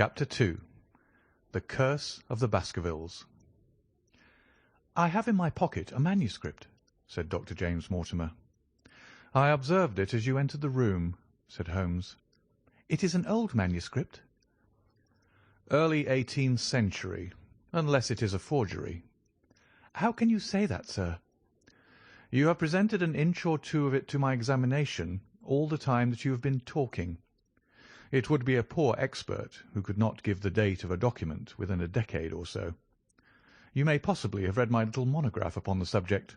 Chapter 2. The Curse of the Baskervilles. "I have in my pocket a manuscript," said Dr. James Mortimer. "I observed it as you entered the room," said Holmes. "It is an old manuscript?" "Early 18th century, unless it is a forgery." "How can you say that, sir?" "You have presented an inch or two of it to my examination all the time that you have been talking. It would be a poor expert who could not give the date of a document within a decade or so. You may possibly have read my little monograph upon the subject.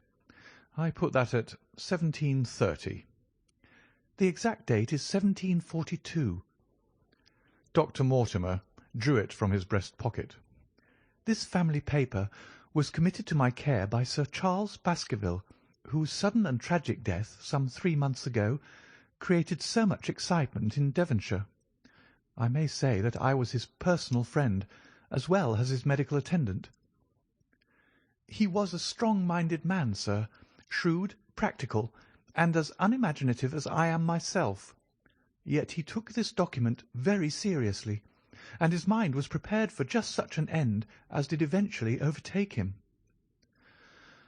I put that at 1730. "The exact date is 1742. Dr. Mortimer drew it from his breast pocket. "This family paper was committed to my care by Sir Charles Baskerville, whose sudden and tragic death, some 3 months ago, created so much excitement in Devonshire. I may say that I was his personal friend, as well as his medical attendant. He was a strong-minded man, sir, shrewd, practical, and as unimaginative as I am myself. Yet he took this document very seriously, and his mind was prepared for just such an end as did eventually overtake him."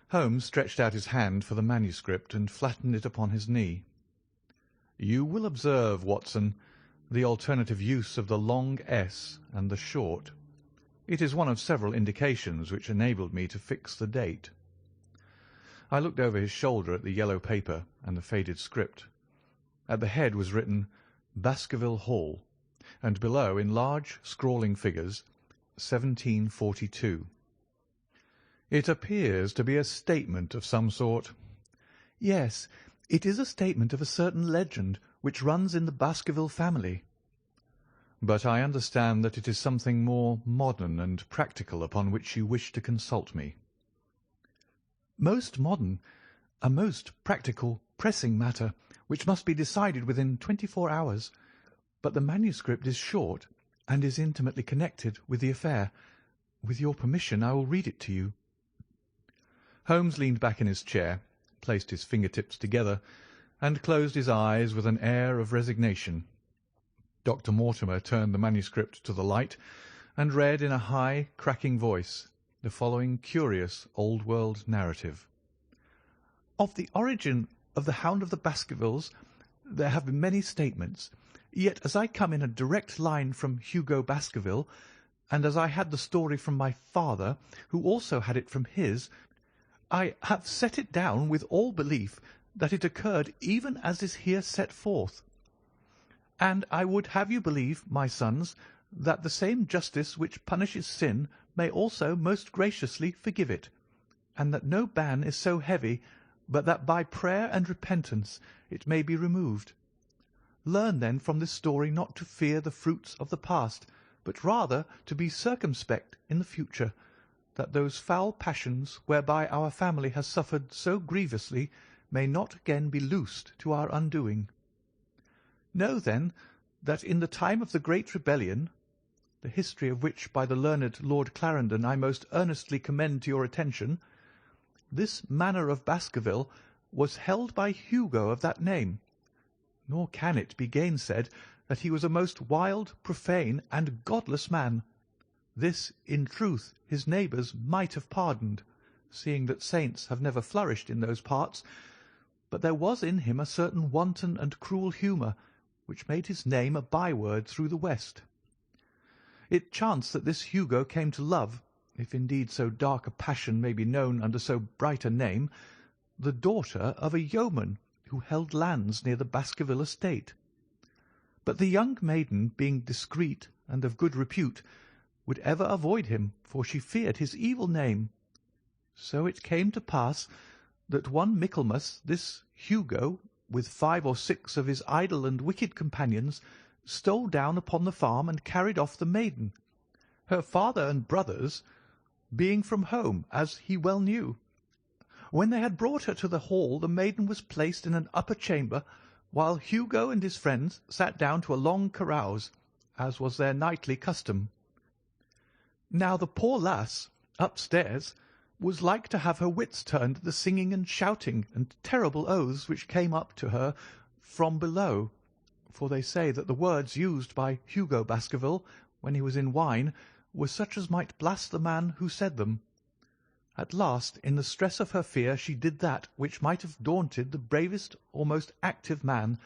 Holmes stretched out his hand for the manuscript and flattened it upon his knee. "You will observe, Watson, the alternative use of the long S and the short. It is one of several indications which enabled me to fix the date." I looked over his shoulder at the yellow paper and the faded script. At the head was written Baskerville Hall, and below, in large scrawling figures, 1742. "It appears to be a statement of some sort." "Yes, it is a statement of a certain legend which runs in the Baskerville family." "But I understand that it is something more modern and practical upon which you wish to consult me." "Most modern, a most practical, pressing matter, which must be decided within 24 hours. But the manuscript is short, and is intimately connected with the affair. With your permission, I will read it to you." Holmes leaned back in his chair, placed his finger-tips together, and closed his eyes with an air of resignation. Dr. Mortimer turned the manuscript to the light, and read in a high, cracking voice the following curious old-world narrative. "Of the origin of the Hound of the Baskervilles there have been many statements, yet as I come in a direct line from Hugo Baskerville, and as I had the story from my father, who also had it from his, I have set it down with all belief that it occurred even as is here set forth. And I would have you believe, my sons, that the same justice which punishes sin may also most graciously forgive it, and that no ban is so heavy but that by prayer and repentance it may be removed. Learn then from this story not to fear the fruits of the past, but rather to be circumspect in the future, that those foul passions whereby our family has suffered so grievously may not again be loosed to our undoing. Know, then, that in the time of the great rebellion, the history of which by the learned Lord Clarendon I most earnestly commend to your attention, this manor of Baskerville was held by Hugo of that name, nor can it be gainsaid that he was a most wild, profane, and godless man. This, in truth, his neighbours might have pardoned, seeing that saints have never flourished in those parts, but there was in him a certain wanton and cruel humour, which made his name a byword through the West. It chanced that this Hugo came to love, if indeed so dark a passion may be known under so bright a name, the daughter of a yeoman who held lands near the Baskerville estate. But the young maiden, being discreet and of good repute, would ever avoid him, for she feared his evil name. So it came to pass that one Michaelmas this Hugo, with 5 or 6 of his idle and wicked companions, stole down upon the farm and carried off the maiden, her father and brothers being from home, as he well knew. When they had brought her to the hall, the maiden was placed in an upper chamber, while Hugo and his friends sat down to a long carouse, as was their nightly custom. Now the poor lass, upstairs, was like to have her wits turned at the singing and shouting and terrible oaths which came up to her from below, for they say that the words used by Hugo Baskerville when he was in wine were such as might blast the man who said them. At last, in the stress of her fear, she did that which might have daunted the bravest or most active man,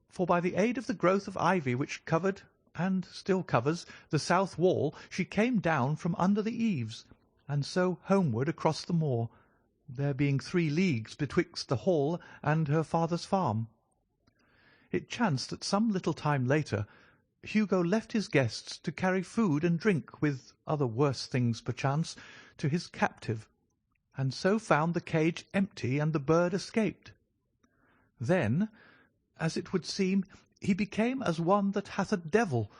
for by the aid of the growth of ivy which covered, and still covers, the south wall, she came down from under the eaves, and so homeward across the moor, there being 3 leagues betwixt the hall and her father's farm. It chanced that some little time later Hugo left his guests to carry food and drink, with other worse things perchance, to his captive, and so found the cage empty and the bird escaped. Then, as it would seem, he became as one that hath a devil,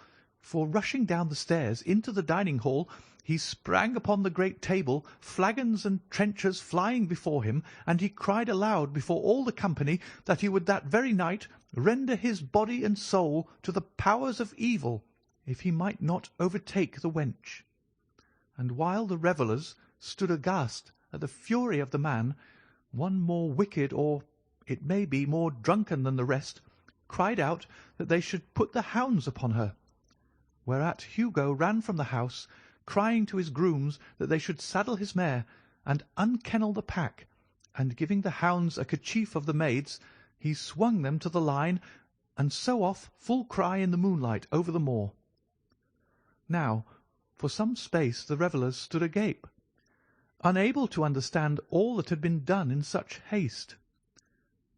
for rushing down the stairs into the dining hall, he sprang upon the great table, flagons and trenchers flying before him, and he cried aloud before all the company that he would that very night render his body and soul to the powers of evil, if he might not overtake the wench. And while the revellers stood aghast at the fury of the man, one more wicked, or it may be more drunken than the rest, cried out that they should put the hounds upon her, whereat Hugo ran from the house, crying to his grooms that they should saddle his mare and unkennel the pack, and giving the hounds a kerchief of the maid's, he swung them to the line, and so off full cry in the moonlight over the moor. Now, for some space the revellers stood agape, unable to understand all that had been done in such haste.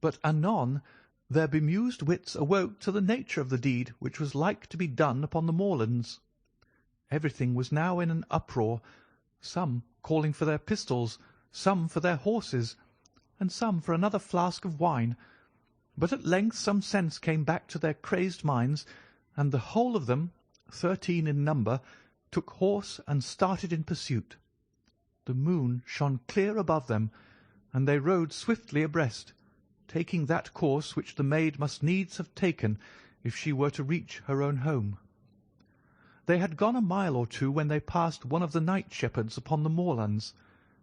But anon their bemused wits awoke to the nature of the deed which was like to be done upon the moorlands. Everything was now in an uproar, some calling for their pistols, some for their horses, and some for another flask of wine. But at length some sense came back to their crazed minds, and the whole of them, 13 in number, took horse and started in pursuit. The moon shone clear above them, and they rode swiftly abreast, taking that course which the maid must needs have taken if she were to reach her own home. They had gone a mile or 2 when they passed one of the night shepherds upon the moorlands,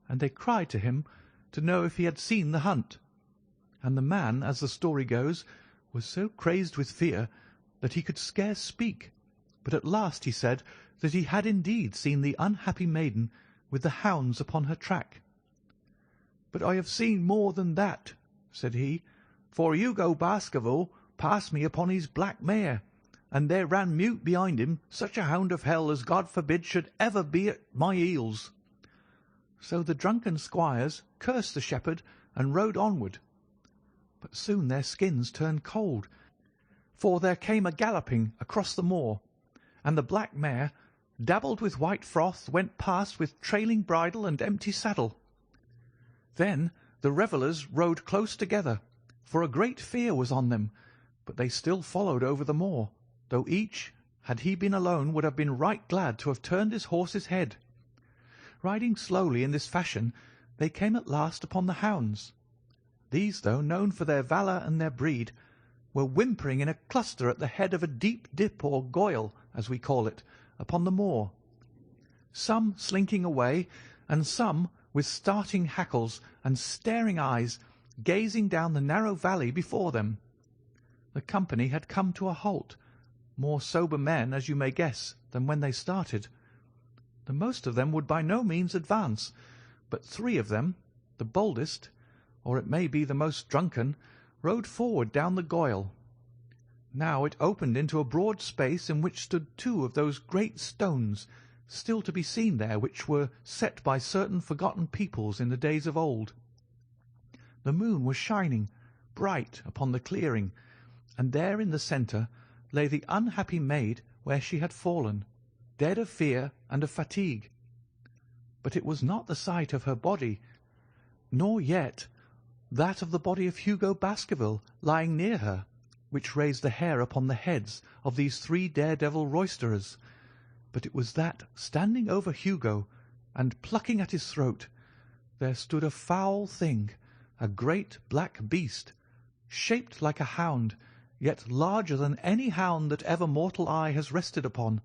and they cried to him to know if he had seen the hunt. And the man, as the story goes, was so crazed with fear that he could scarce speak, but at last he said that he had indeed seen the unhappy maiden with the hounds upon her track. "But I have seen more than that," said he, "for Hugo Baskerville passed me upon his black mare, and there ran mute behind him such a hound of hell as God forbid should ever be at my heels." So the drunken squires cursed the shepherd and rode onward. But soon their skins turned cold, for there came a galloping across the moor, and the black mare, dabbled with white froth, went past with trailing bridle and empty saddle. Then the revellers rode close together, for a great fear was on them, but they still followed over the moor, though each, had he been alone, would have been right glad to have turned his horse's head. Riding slowly in this fashion, they came at last upon the hounds. These, though known for their valour and their breed, were whimpering in a cluster at the head of a deep dip, or goyle, as we call it, upon the moor, some slinking away, and some, with starting hackles and staring eyes, gazing down the narrow valley before them. The company had come to a halt, more sober men, as you may guess, than when they started. The most of them would by no means advance, but 3 of them, the boldest, or it may be the most drunken, rode forward down the goyle. Now it opened into a broad space in which stood 2 of those great stones, still to be seen there, which were set by certain forgotten peoples in the days of old. The moon was shining bright upon the clearing, and there in the centre lay the unhappy maid where she had fallen, dead of fear and of fatigue. But it was not the sight of her body, nor yet that of the body of Hugo Baskerville lying near her, which raised the hair upon the heads of these 3 daredevil roisterers, but it was that, standing over Hugo and plucking at his throat, there stood a foul thing, a great black beast, shaped like a hound, yet larger than any hound that ever mortal eye has rested upon.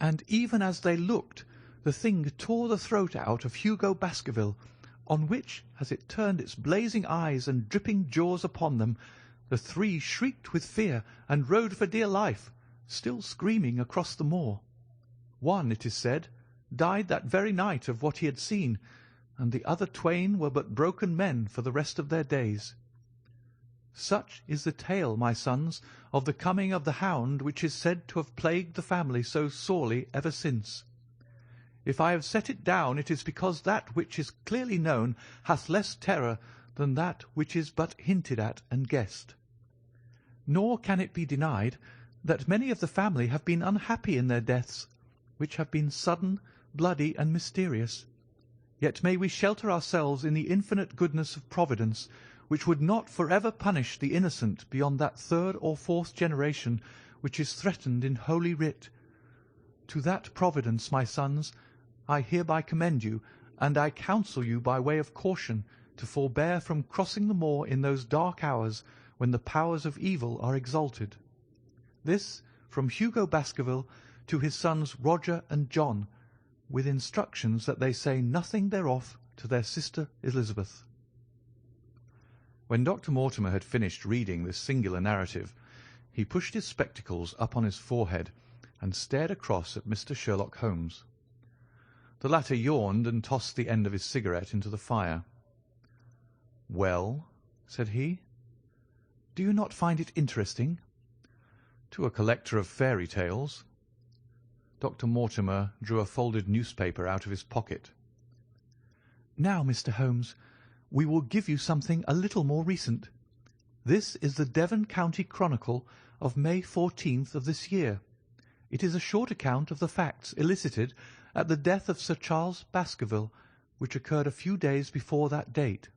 And even as they looked, the thing tore the throat out of Hugo Baskerville, on which, as it turned its blazing eyes and dripping jaws upon them, The three shrieked with fear and rode for dear life, still screaming across the moor. One, it is said, died that very night of what he had seen, and the other twain were but broken men for the rest of their days. Such is the tale, my sons, of the coming of the hound which is said to have plagued the family so sorely ever since. If I have set it down, it is because that which is clearly known hath less terror than that which is but hinted at and guessed. Nor can it be denied that many of the family have been unhappy in their deaths, which have been sudden, bloody, and mysterious. Yet may we shelter ourselves in the infinite goodness of Providence, which would not for ever punish the innocent beyond that third or fourth generation which is threatened in Holy Writ. To that Providence, my sons, I hereby commend you, and I counsel you by way of caution to forbear from crossing the moor in those dark hours when the powers of evil are exalted. This from Hugo Baskerville to his sons Roger and John, with instructions that they say nothing thereof to their sister Elizabeth. When Dr. Mortimer had finished reading this singular narrative, he pushed his spectacles up on his forehead and stared across at Mr. Sherlock Holmes. The latter yawned and tossed the end of his cigarette into the fire. "Well," said he, "do you not find it interesting?" "To a collector of fairy tales." Dr. Mortimer drew a folded newspaper out of his pocket. "Now, Mr. Holmes, we will give you something a little more recent. This is the Devon County Chronicle of May 14th of this year. It is a short account of the facts elicited at the death of Sir Charles Baskerville, which occurred a few days before that date."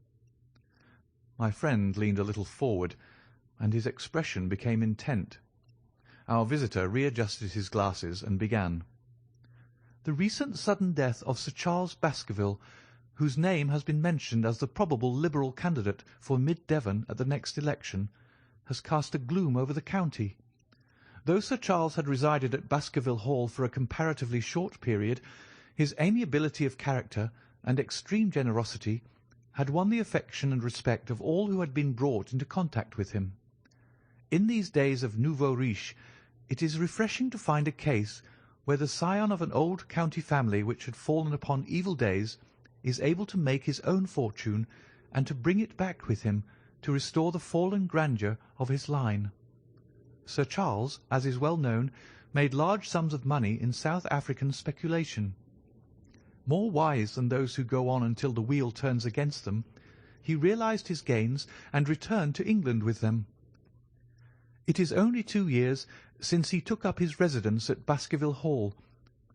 My friend leaned a little forward, and his expression became intent. Our visitor readjusted his glasses and began. "The recent sudden death of Sir Charles Baskerville, whose name has been mentioned as the probable Liberal candidate for Mid Devon at the next election, has cast a gloom over the county. Though Sir Charles had resided at Baskerville Hall for a comparatively short period, his amiability of character and extreme generosity had won the affection and respect of all who had been brought into contact with him. In these days of nouveau riche, it is refreshing to find a case where the scion of an old county family which had fallen upon evil days is able to make his own fortune and to bring it back with him to restore the fallen grandeur of his line. Sir Charles, as is well known, made large sums of money in South African speculation. More wise than those who go on until the wheel turns against them, he realized his gains and returned to England with them. It is only 2 years since he took up his residence at Baskerville Hall,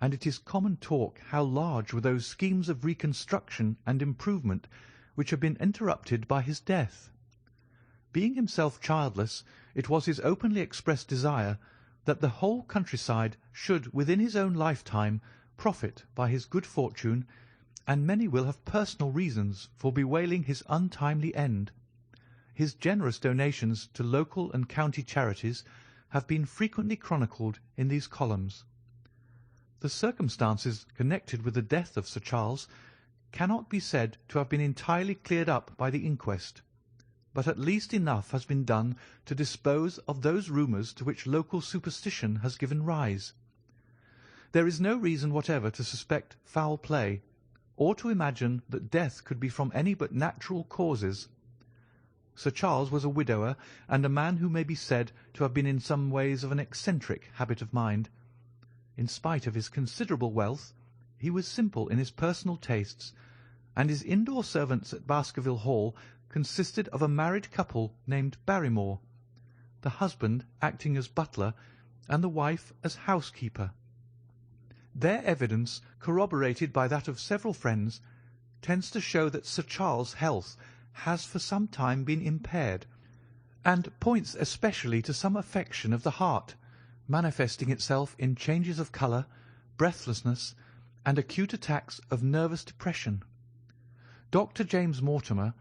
and it is common talk how large were those schemes of reconstruction and improvement which have been interrupted by his death. Being himself childless, it was his openly expressed desire that the whole countryside should within his own lifetime profit by his good fortune, and many will have personal reasons for bewailing his untimely end. His generous donations to local and county charities have been frequently chronicled in these columns. The circumstances connected with the death of Sir Charles cannot be said to have been entirely cleared up by the inquest, but at least enough has been done to dispose of those rumours to which local superstition has given rise. There is no reason whatever to suspect foul play, or to imagine that death could be from any but natural causes. Sir Charles was a widower, and a man who may be said to have been in some ways of an eccentric habit of mind. In spite of his considerable wealth, he was simple in his personal tastes, and his indoor servants at Baskerville Hall consisted of a married couple named Barrymore, the husband acting as butler and the wife as housekeeper. Their evidence, corroborated by that of several friends, tends to show that Sir Charles' health has for some time been impaired, and points especially to some affection of the heart, manifesting itself in changes of colour, breathlessness, and acute attacks of nervous depression. Dr. James Mortimer,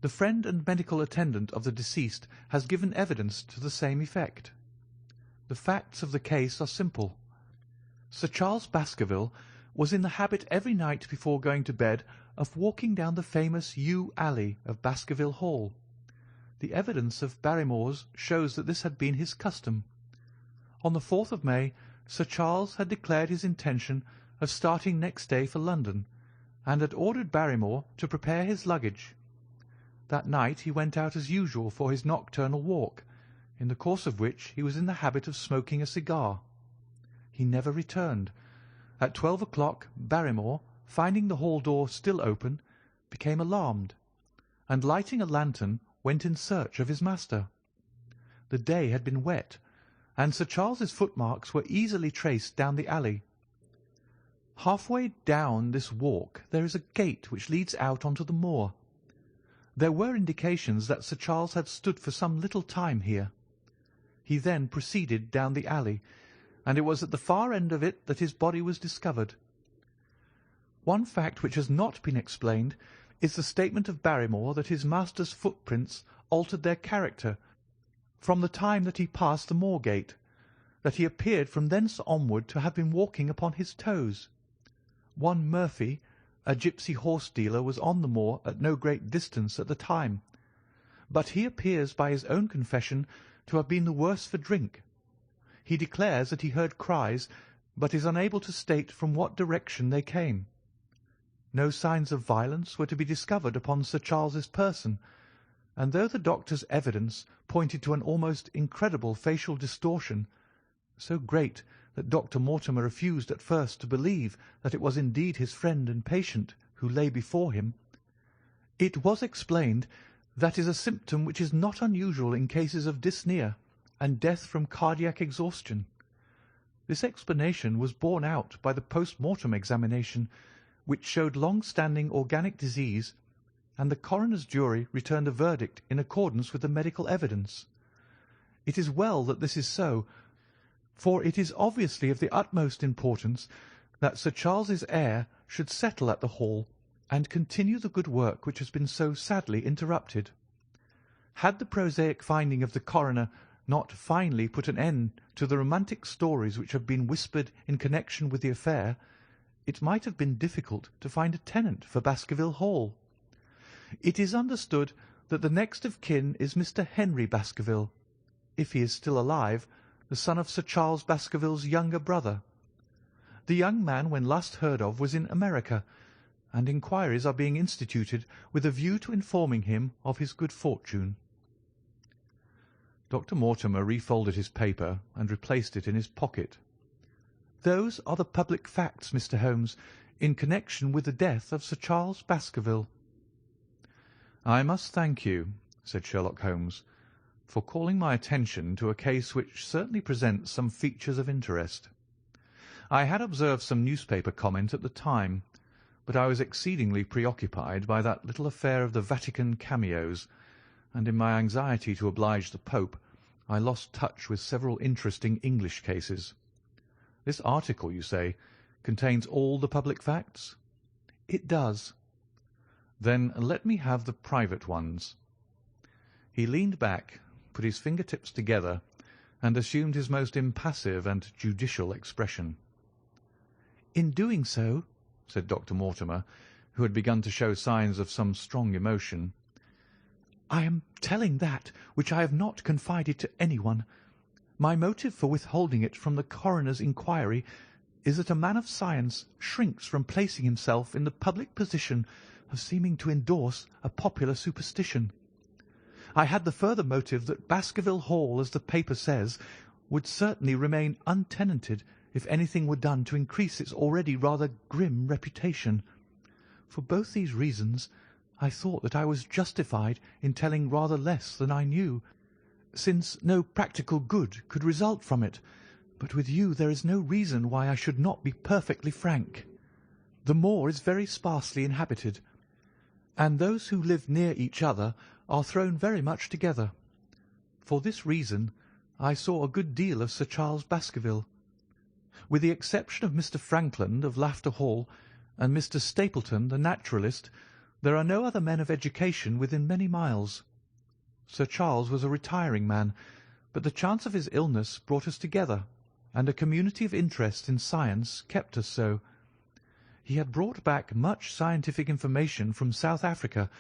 the friend and medical attendant of the deceased, has given evidence to the same effect. The facts of the case are simple. Sir Charles Baskerville was in the habit every night before going to bed of walking down the famous yew alley of Baskerville Hall. The evidence of Barrymore's shows that this had been his custom. On the 4th of May, Sir Charles had declared his intention of starting next day for London, and had ordered Barrymore to prepare his luggage. That night he went out as usual for his nocturnal walk, in the course of which he was in the habit of smoking a cigar. He never returned. At 12 o'clock Barrymore, finding the hall door still open, became alarmed, and lighting a lantern went in search of his master. The day had been wet, and Sir Charles's footmarks were easily traced down the alley. Half-way down this walk there is a gate which leads out on to the moor. There were indications that Sir Charles had stood for some little time here. He then proceeded down the alley, and it was at the far end of it that his body was discovered. One fact which has not been explained is the statement of Barrymore that his master's footprints altered their character from the time that he passed the moor gate, that he appeared from thence onward to have been walking upon his toes. One Murphy, a gipsy horse-dealer, was on the moor at no great distance at the time, but he appears by his own confession to have been the worse for drink. He declares that he heard cries, but is unable to state from what direction they came. No signs of violence were to be discovered upon Sir Charles's person, and though the doctor's evidence pointed to an almost incredible facial distortion, so great that Dr. Mortimer refused at first to believe that it was indeed his friend and patient who lay before him, it was explained that is a symptom which is not unusual in cases of dyspnea and death from cardiac exhaustion. This explanation was borne out by the post-mortem examination, which showed long-standing organic disease, and the coroner's jury returned a verdict in accordance with the medical evidence. It is well that this is so, for it is obviously of the utmost importance that Sir Charles's heir should settle at the Hall and continue the good work which has been so sadly interrupted. Had the prosaic finding of the coroner not finally put an end to the romantic stories which have been whispered in connection with the affair, it might have been difficult to find a tenant for Baskerville Hall. It is understood that the next of kin is Mr. Henry Baskerville, if he is still alive, the son of Sir Charles Baskerville's younger brother. The young man, when last heard of, was in America, and inquiries are being instituted with a view to informing him of his good fortune. Dr. Mortimer refolded his paper and replaced it in his pocket. Those are the public facts, Mr. Holmes, in connection with the death of Sir Charles Baskerville. I must thank you, said Sherlock Holmes, for calling my attention to a case which certainly presents some features of interest. I had observed some newspaper comment at the time, but I was exceedingly preoccupied by that little affair of the Vatican cameos, and in my anxiety to oblige the Pope, I lost touch with several interesting English cases. This article, you say, contains all the public facts? It does. Then let me have the private ones. He leaned back, put his fingertips together, and assumed his most impassive and judicial expression. In doing so, said Dr. Mortimer, who had begun to show signs of some strong emotion, I am telling that which I have not confided to anyone. My motive for withholding it from the coroner's inquiry is that a man of science shrinks from placing himself in the public position of seeming to endorse a popular superstition. I had the further motive that Baskerville Hall, as the paper says, would certainly remain untenanted if anything were done to increase its already rather grim reputation. For both these reasons, I thought that I was justified in telling rather less than I knew, since no practical good could result from it, but with you there is no reason why I should not be perfectly frank. The moor is very sparsely inhabited, and those who live near each other are thrown very much together. For this reason I saw a good deal of Sir Charles Baskerville. With the exception of Mr. Frankland of Lafter Hall and Mr. Stapleton, the naturalist, there are no other men of education within many miles. Sir Charles was a retiring man, but the chance of his illness brought us together, and a community of interest in science kept us so. He had brought back much scientific information from South Africa,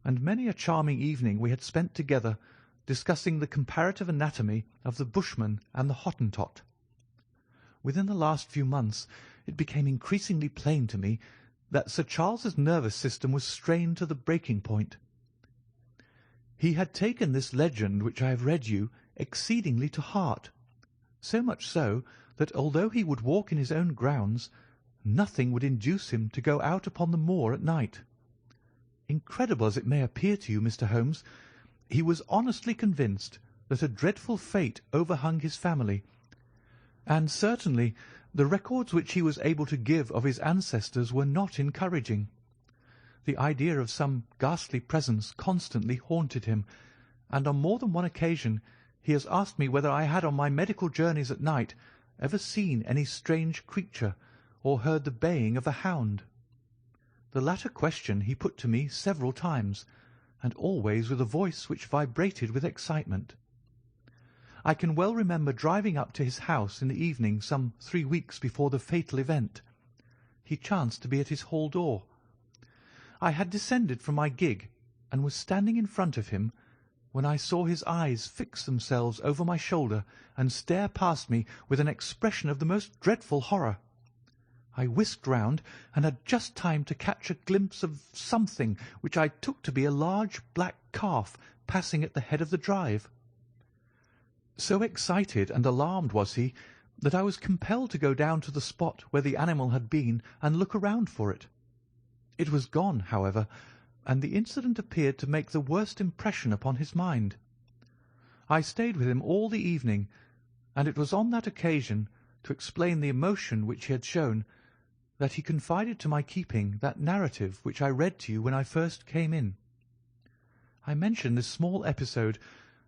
and many a charming evening we had spent together discussing the comparative anatomy of the Bushman and the Hottentot. Within the last few months it became increasingly plain to me that Sir Charles's nervous system was strained to the breaking point. He had taken this legend which I have read you exceedingly to heart, so much so that although he would walk in his own grounds, nothing would induce him to go out upon the moor at night. Incredible as it may appear to you, Mr. Holmes, he was honestly convinced that a dreadful fate overhung his family, and certainly the records which he was able to give of his ancestors were not encouraging. The idea of some ghastly presence constantly haunted him, and on more than one occasion he has asked me whether I had on my medical journeys at night ever seen any strange creature or heard the baying of a hound. The latter question he put to me several times, and always with a voice which vibrated with excitement. I can well remember driving up to his house in the evening some 3 weeks before the fatal event. He chanced to be at his hall door. I had descended from my gig, and was standing in front of him, when I saw his eyes fix themselves over my shoulder and stare past me with an expression of the most dreadful horror. I whisked round, and had just time to catch a glimpse of something which I took to be a large black calf passing at the head of the drive. So excited and alarmed was he that I was compelled to go down to the spot where the animal had been and look around for it. It was gone, however, and the incident appeared to make the worst impression upon his mind. I stayed with him all the evening, and it was on that occasion, to explain the emotion which he had shown, that he confided to my keeping that narrative which I read to you when I first came in. I mention this small episode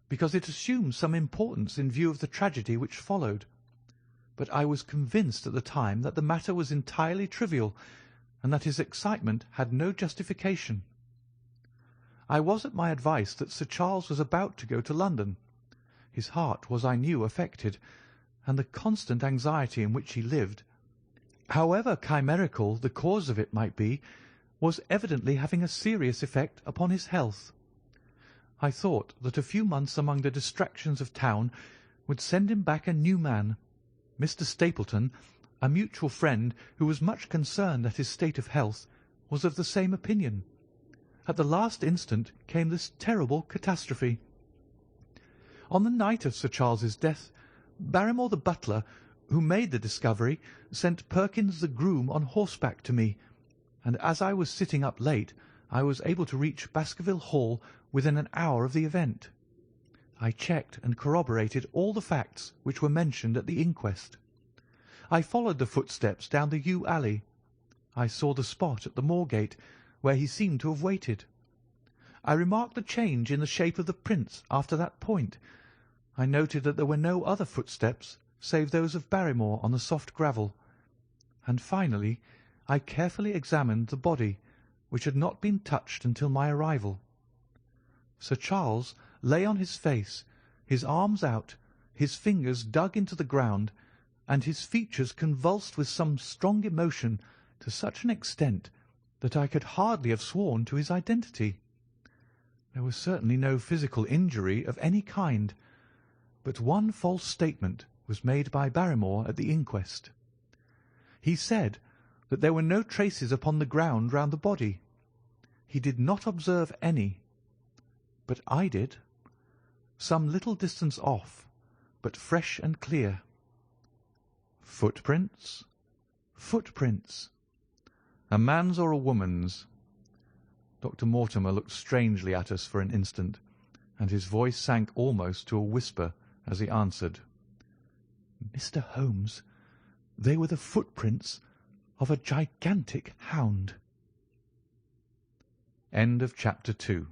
because it assumes some importance in view of the tragedy which followed, but I was convinced at the time that the matter was entirely trivial, and that his excitement had no justification. I was at my advice that Sir Charles was about to go to London. His heart was, I knew, affected, and the constant anxiety in which he lived, however chimerical the cause of it might be, was evidently having a serious effect upon his health. I thought that a few months among the distractions of town would send him back a new man. Mr. Stapleton, a mutual friend who was much concerned at his state of health, was of the same opinion. At the last instant came this terrible catastrophe. On the night of Sir Charles's death, Barrymore the butler, who made the discovery, sent Perkins the groom on horseback to me, and as I was sitting up late, I was able to reach Baskerville Hall within an hour of the event. I checked and corroborated all the facts which were mentioned at the inquest. I followed the footsteps down the yew alley. I saw the spot at the moor-gate where he seemed to have waited. I remarked the change in the shape of the prints after that point. I noted that there were no other footsteps save those of Barrymore on the soft gravel, and finally I carefully examined the body, which had not been touched until my arrival. Sir Charles lay on his face, his arms out, his fingers dug into the ground, and his features convulsed with some strong emotion to such an extent that I could hardly have sworn to his identity. There was certainly no physical injury of any kind, but one false statement was made by Barrymore at the inquest. He said that there were no traces upon the ground round the body. He did not observe any, but I did, some little distance off, but fresh and clear. Footprints? Footprints. A man's or a woman's? Dr. Mortimer looked strangely at us for an instant, and his voice sank almost to a whisper as he answered, "Mr. Holmes, they were the footprints of a gigantic hound." End of chapter 2.